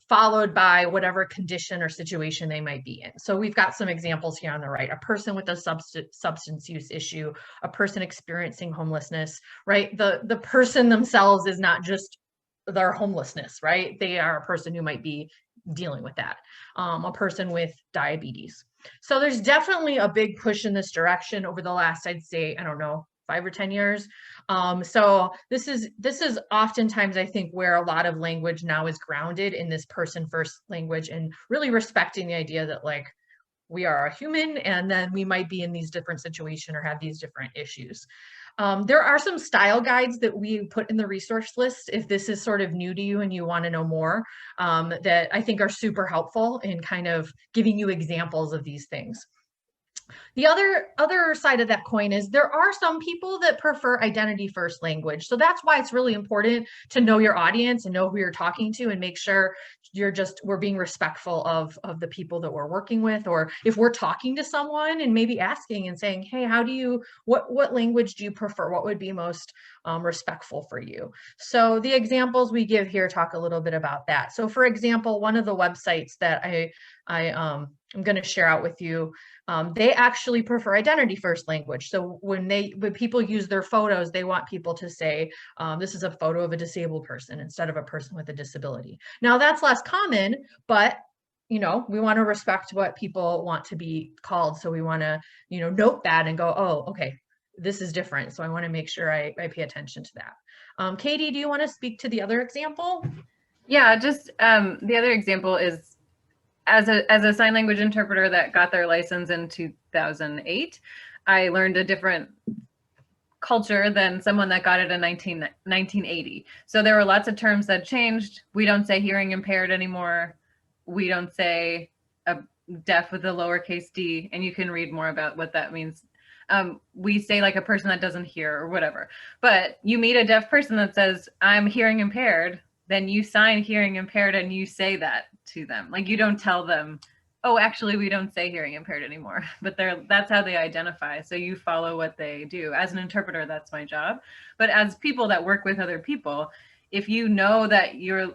followed by whatever condition or situation they might be in. So we've got some examples here on the right: a person with a substance use issue, a person experiencing homelessness, right? The person themselves is not just their homelessness, right? They are a person who might be dealing with that. A person with diabetes. So there's definitely a big push in this direction over the last, I'd say, I don't know, 5 or 10 years. So this is oftentimes, I think, where a lot of language now is grounded in this person first language, and really respecting the idea that, like, we are a human and then we might be in these different situations or have these different issues. There are some style guides that we put in the resource list if this is sort of new to you and you want to know more, that I think are super helpful in kind of giving you examples of these things. The other side of that coin is there are some people that prefer identity first language. So that's why it's really important to know your audience and know who you're talking to, and make sure we're being respectful of the people that we're working with. Or if we're talking to someone and maybe asking and saying, hey, what language do you prefer? What would be most respectful for you? So the examples we give here talk a little bit about that. So for example, one of the websites that I'm going to share out with you, they actually prefer identity first language. So when people use their photos, they want people to say, this is a photo of a disabled person instead of a person with a disability. Now that's less common, but you know, we want to respect what people want to be called. So we want to, you know, note that and go, oh, okay, this is different. So I want to make sure I pay attention to that. Katie, do you want to speak to the other example? Yeah, just the other example is, as a sign language interpreter that got their license in 2008, I learned a different culture than someone that got it in 1980. So there were lots of terms that changed. We don't say hearing impaired anymore. We don't say a deaf with a lowercase d, and you can read more about what that means. We say like a person that doesn't hear or whatever. But you meet a deaf person that says, I'm hearing impaired, then you sign hearing impaired and you say that to them. Like, you don't tell them, oh, actually, we don't say hearing impaired anymore, but that's how they identify. So you follow what they do. As an interpreter, that's my job. But as people that work with other people, if you know that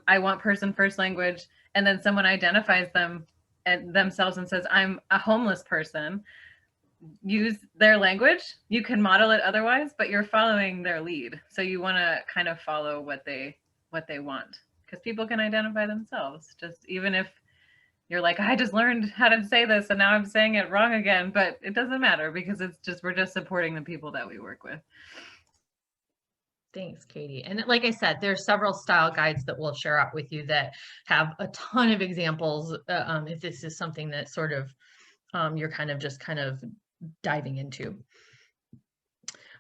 I want person first language, and then someone identifies themselves and says, I'm a homeless person, use their language. You can model it otherwise, but you're following their lead. So you want to kind of follow what they want, because people can identify themselves, just even if you're like, I just learned how to say this and now I'm saying it wrong again, but it doesn't matter because we're just supporting the people that we work with. Thanks, Katie. And like I said, there's several style guides that we'll share out with you that have a ton of examples. If this is something that sort of you're kind of diving into.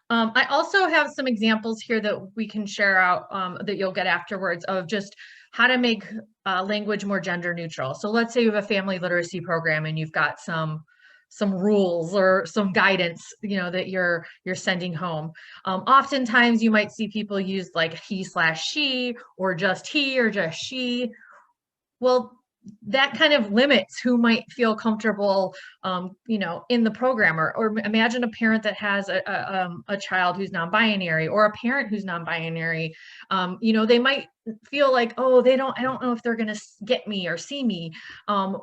I also have some examples here that we can share out that you'll get afterwards of just how to make language more gender neutral. So let's say you have a family literacy program and you've got some rules or some guidance, that you're sending home. Oftentimes you might see people use like he/she or just he or just she. Well, that kind of limits who might feel comfortable, in the program. Or imagine a parent that has a child who's non-binary, or a parent who's non-binary. They might feel like, oh, I don't know if they're going to get me or see me.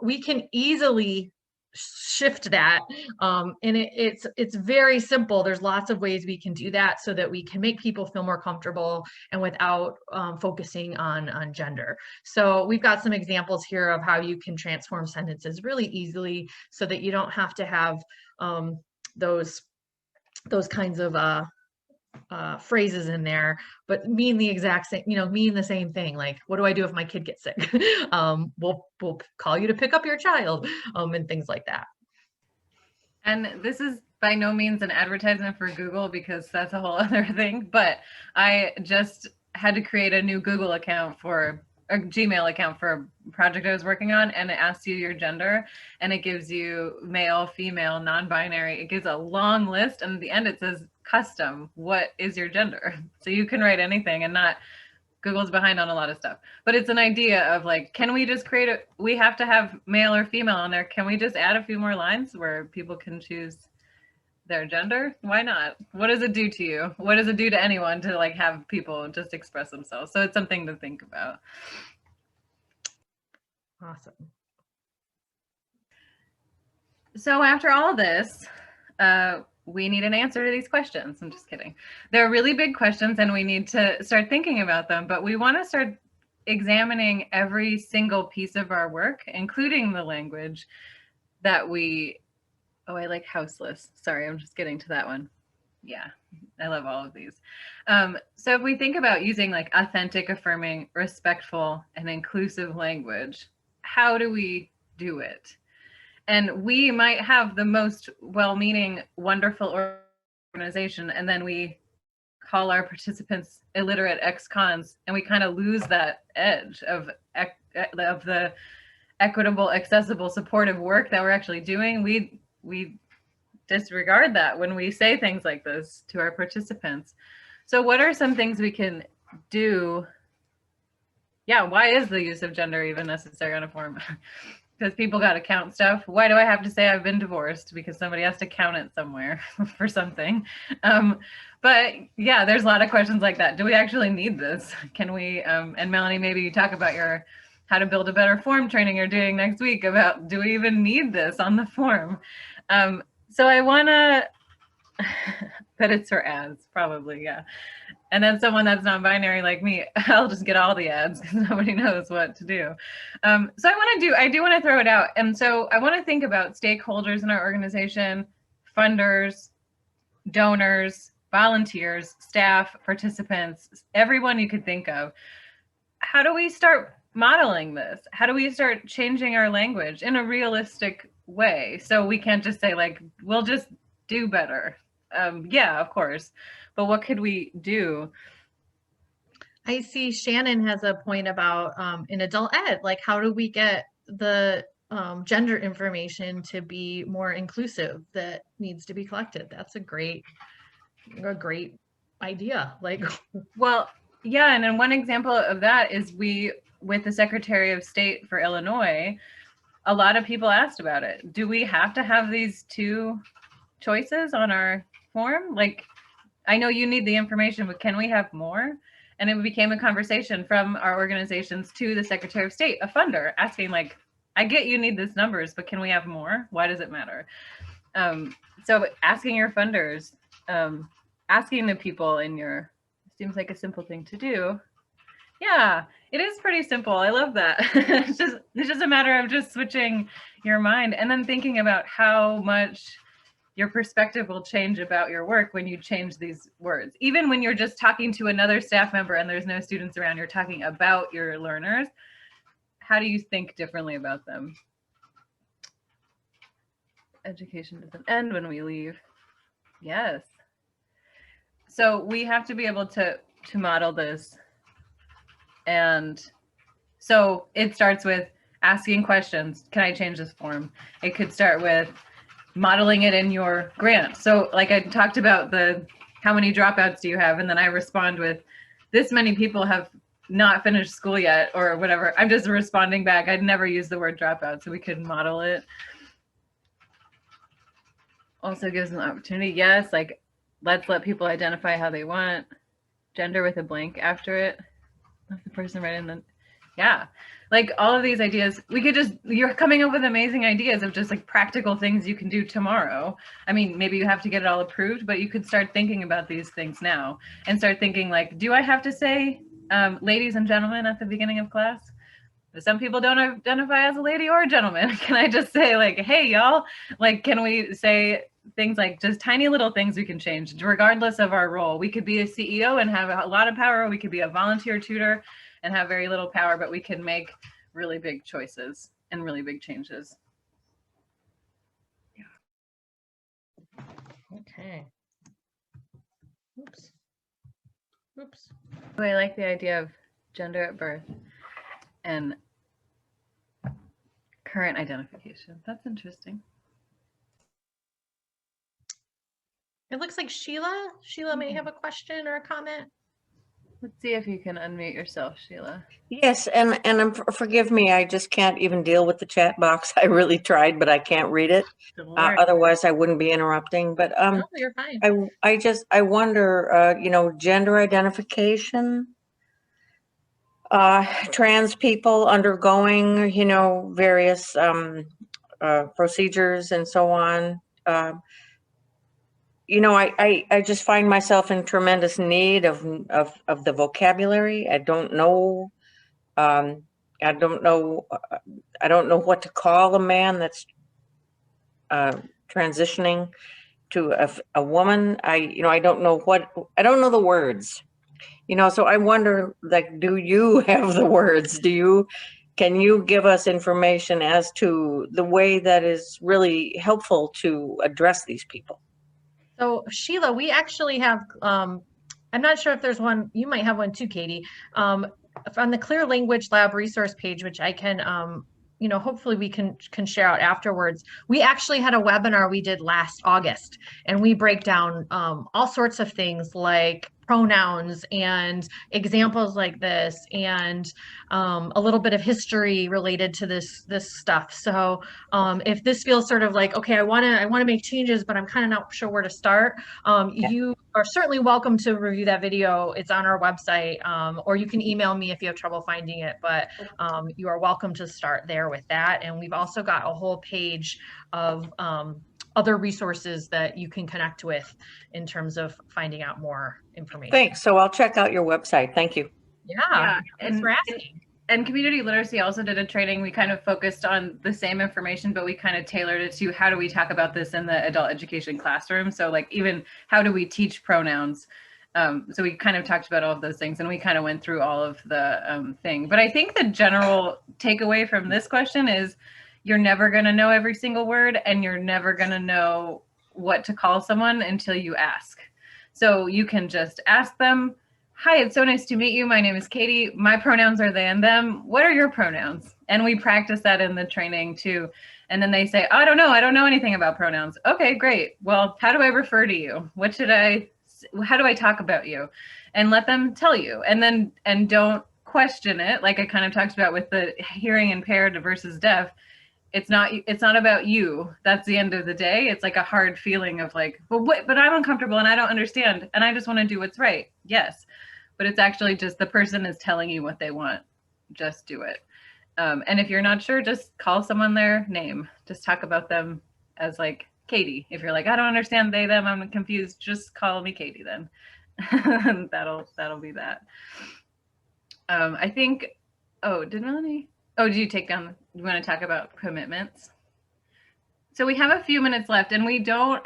We can easily shift that, and it's very simple. There's lots of ways we can do that so that we can make people feel more comfortable and without focusing on gender. So we've got some examples here of how you can transform sentences really easily so that you don't have to have those kinds of phrases in there, but mean the exact same, mean the same thing. Like, what do I do if my kid gets sick? We'll call you to pick up your child, and things like that. And this is by no means an advertisement for Google, because that's a whole other thing, but I just had to create a new Google account for a Gmail account for a project I was working on, and it asks you your gender, and it gives you male, female, non-binary. It gives a long list, and at the end it says custom, what is your gender? So you can write anything, and not, Google's behind on a lot of stuff, but it's an idea of like, can we just we have to have male or female on there. Can we just add a few more lines where people can choose their gender? Why not? What does it do to you? What does it do to anyone to like have people just express themselves? So it's something to think about. Awesome. So after all of this, we need an answer to these questions. I'm just kidding. They're really big questions and we need to start thinking about them, but we want to start examining every single piece of our work, including the language that I like houseless. Sorry, I'm just getting to that one. Yeah, I love all of these. So if we think about using like authentic, affirming, respectful, and inclusive language, how do we do it? And we might have the most well-meaning, wonderful organization, and then we call our participants illiterate ex-cons, and we kind of lose that edge of the equitable, accessible, supportive work that we're actually doing. We disregard that when we say things like this to our participants. So what are some things we can do? Yeah, why is the use of gender even necessary on a form? Because people got to count stuff. Why do I have to say I've been divorced? Because somebody has to count it somewhere for something. But yeah, there's a lot of questions like that. Do we actually need this? Can we, and Melanie, maybe you talk about your how to build a better form training you're doing next week about, do we even need this on the form? So I want to, but it's for ads, probably, yeah. And then someone that's non-binary like me, I'll just get all the ads because nobody knows what to do. So I do want to throw it out. And so I want to think about stakeholders in our organization, funders, donors, volunteers, staff, participants, everyone you could think of. How do we start modeling this? How do we start changing our language in a realistic way? So we can't just say like, we'll just do better. Yeah, of course. But what could we do? I see Shannon has a point about in adult ed, like how do we get the gender information to be more inclusive that needs to be collected? That's a great idea. Like, well, yeah, and then one example of that is with the Secretary of State for Illinois, a lot of people asked about it. Do we have to have these two choices on our form? Like, I know you need the information, but can we have more? And it became a conversation from our organizations to the Secretary of State, a funder, asking like, I get you need these numbers, but can we have more? Why does it matter? So asking your funders, asking the people in your, seems like a simple thing to do. Yeah, it is pretty simple. I love that. It's just a matter of just switching your mind and then thinking about how much your perspective will change about your work when you change these words. Even when you're just talking to another staff member and there's no students around, you're talking about your learners. How do you think differently about them? Education doesn't end when we leave. Yes. So we have to be able to model this. And so it starts with asking questions. Can I change this form? It could start with modeling it in your grant. So like I talked about how many dropouts do you have? And then I respond with, this many people have not finished school yet, or whatever. I'm just responding back. I'd never use the word dropout, so we could model it. Also gives them the opportunity. Yes, like let's let people identify how they want. Gender with a blank after it. Let the person write in the, yeah. Like all of these ideas, we could just, you're coming up with amazing ideas of just like practical things you can do tomorrow. I mean, maybe you have to get it all approved, but you could start thinking about these things now and start thinking like, do I have to say ladies and gentlemen at the beginning of class? Some people don't identify as a lady or a gentleman. Can I just say like, hey y'all, like, can we say things like just tiny little things we can change regardless of our role? We could be a CEO and have a lot of power. We could be a volunteer tutor and have very little power, but we can make really big choices and really big changes. Yeah. Okay. Oops. Oops. I like the idea of gender at birth and current identification. That's interesting. It looks like Sheila. Sheila may have a question or a comment. Let's see if you can unmute yourself, Sheila. Yes, and forgive me, I just can't even deal with the chat box. I really tried, but I can't read it. Otherwise, I wouldn't be interrupting. But No, you're fine. I wonder, you know, gender identification, trans people undergoing, you know, various procedures and so on. You know, I just find myself in tremendous need of the vocabulary. I don't know. I don't know what to call a man that's transitioning to a woman. I don't know the words. You know, so I wonder, like, do you have the words? Can you give us information as to the way that is really helpful to address these people? So Sheila, we actually have, I'm not sure if there's one, you might have one too, Katie, on the Clear Language Lab resource page, which I can, you know, hopefully we can share out afterwards. We actually had a webinar we did last August, and we break down all sorts of things like pronouns and examples like this, and a little bit of history related to this stuff. So if this feels sort of like, okay, I want to make changes, but I'm kind of not sure where to start, you are certainly welcome to review that video. It's on our website, or you can email me if you have trouble finding it, but you are welcome to start there with that. And we've also got a whole page of other resources that you can connect with in terms of finding out more information. Thanks. So I'll check out your website. Thank you. Yeah. Thanks for asking. And Community Literacy also did a training. We kind of focused on the same information, but we kind of tailored it to how do we talk about this in the adult education classroom. So like even how do we teach pronouns? So we kind of talked about all of those things, and we kind of went through all of the thing. But I think the general takeaway from this question is you're never going to know every single word, and you're never going to know what to call someone until you ask. So you can just ask them, hi, it's so nice to meet you. My name is Katie. My pronouns are they and them. What are your pronouns? And we practice that in the training too. And then they say, oh, I don't know anything about pronouns. Okay, great. Well, how do I refer to you? How do I talk about you? And let them tell you. And don't question it. Like I kind of talked about with the hearing impaired versus deaf. it's not about you. That's the end of the day. It's like a hard feeling of like, well, wait, but I'm uncomfortable and I don't understand and I just want to do what's right. Yes, but it's actually just the person is telling you what they want. Just do it. And if you're not sure, just call someone their name. Just talk about them as like Katie. If you're like, I don't understand they, them, I'm confused, just call me Katie then. that'll be that. I think, oh, did Melanie? Oh, did you take down, you want to talk about commitments? So we have a few minutes left and we don't,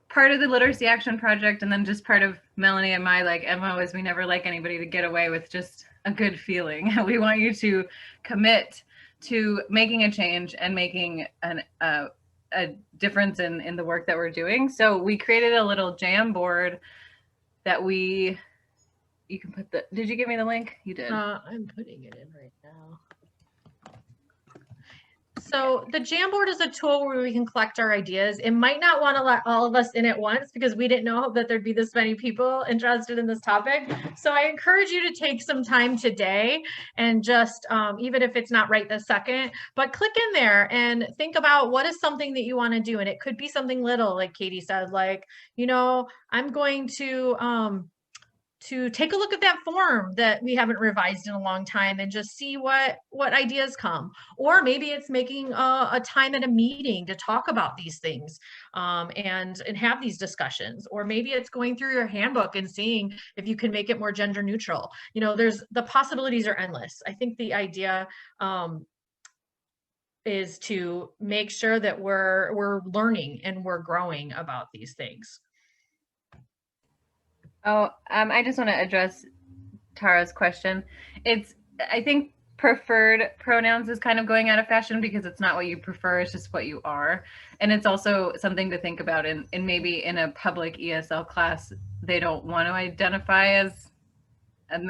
part of the Literacy Action Project and then just part of Melanie and my like MO is we never like anybody to get away with just a good feeling. We want you to commit to making a change and making a difference in the work that we're doing. So we created a little Jamboard that you can put did you give me the link? You did. I'm putting it in right now. So the Jamboard is a tool where we can collect our ideas. It might not want to let all of us in at once because we didn't know that there'd be this many people interested in this topic. So I encourage you to take some time today and just, even if it's not right this second, but click in there and think about what is something that you want to do. And it could be something little, like Katie said, like, I'm going to take a look at that form that we haven't revised in a long time and just see what ideas come. Or maybe it's making a time at a meeting to talk about these things and have these discussions. Or maybe it's going through your handbook and seeing if you can make it more gender neutral. The possibilities are endless. I think the idea is to make sure that we're learning and we're growing about these things. Oh, I just want to address Tara's question. I think preferred pronouns is kind of going out of fashion because it's not what you prefer, it's just what you are. And it's also something to think about in maybe in a public ESL class, they don't want to identify as,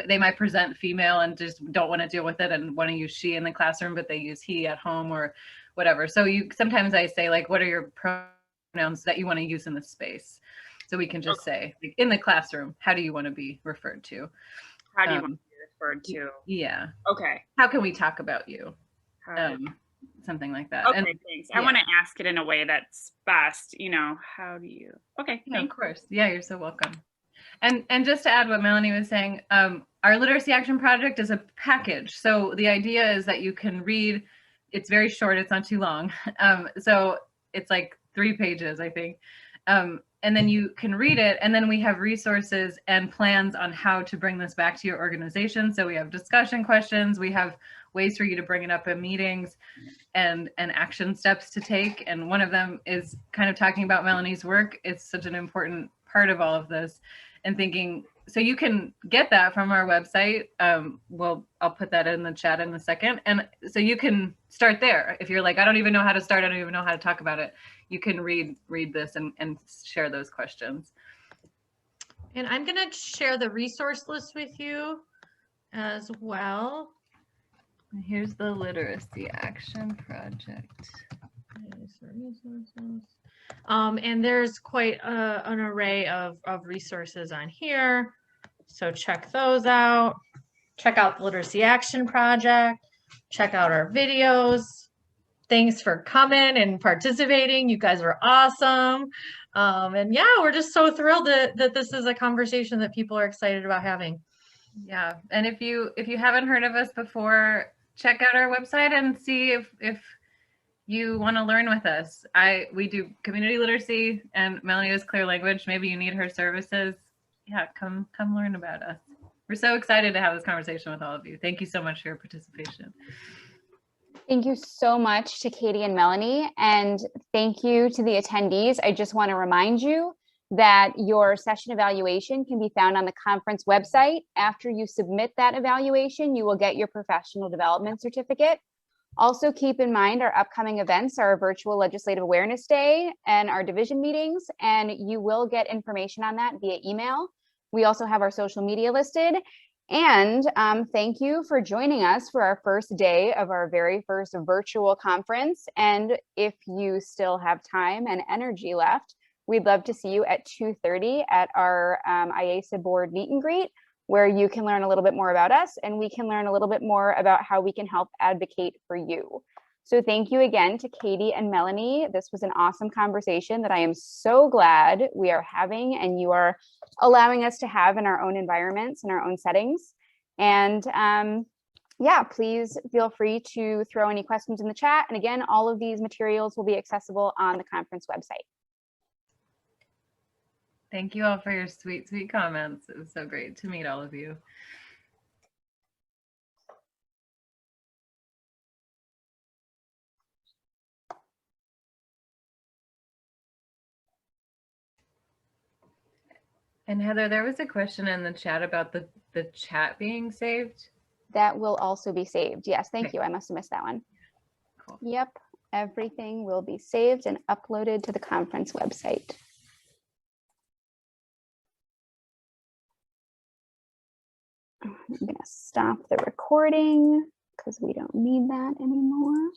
they might present female and just don't want to deal with it and want to use she in the classroom, but they use he at home or whatever. So sometimes I say like, what are your pronouns that you want to use in this space? So we can just say, like, in the classroom, how do you want to be referred to? How do you want to be referred to? Yeah. Okay. How can we talk about you? Something like that. Okay, thanks. I want to ask it in a way that's best. How do you? Okay. Yeah, of course. Yeah, you're so welcome. And just to add what Melanie was saying, our Literacy Action Project is a package. So the idea is that you can read. It's very short. It's not too long. So it's like 3 pages, I think. And then you can read it, and then we have resources and plans on how to bring this back to your organization. So we have discussion questions, we have ways for you to bring it up in meetings and action steps to take. And one of them is kind of talking about Melanie's work. It's such an important part of all of this and thinking, so you can get that from our website. I'll put that in the chat in a second. And so you can start there. If you're like, I don't even know how to start, I don't even know how to talk about it. You can read this and share those questions. And I'm going to share the resource list with you as well. Here's the Literacy Action Project. And there's quite an array of resources on here. So check those out. Check out the Literacy Action Project. Check out our videos. Thanks for coming and participating. You guys are awesome. And yeah, we're just so thrilled that this is a conversation that people are excited about having. Yeah, and if you haven't heard of us before, check out our website and see if you want to learn with us. We do community literacy, and Melanie does clear language. Maybe you need her services. Yeah, come learn about us. We're so excited to have this conversation with all of you. Thank you so much for your participation. Thank you so much to Katie and Melanie, and thank you to the attendees. I just want to remind you that your session evaluation can be found on the conference website. After you submit that evaluation, you will get your professional development certificate. Also keep in mind our upcoming events are virtual Legislative Awareness Day and our division meetings, and you will get information on that via email. We also have our social media listed. And thank you for joining us for our first day of our very first virtual conference. And if you still have time and energy left, we'd love to see you at 2:30 at our IASA board meet and greet, where you can learn a little bit more about us and we can learn a little bit more about how we can help advocate for you. So thank you again to Katie and Melanie. This was an awesome conversation that I am so glad we are having and you are allowing us to have in our own environments, in our own settings. And yeah, please feel free to throw any questions in the chat. And again, all of these materials will be accessible on the conference website. Thank you all for your sweet, sweet comments. It was so great to meet all of you. And Heather, there was a question in the chat about the chat being saved. That will also be saved. Yes, thank Okay. you. I must have missed that one. Cool. Yep, everything will be saved and uploaded to the conference website. I'm going to stop the recording because we don't need that anymore.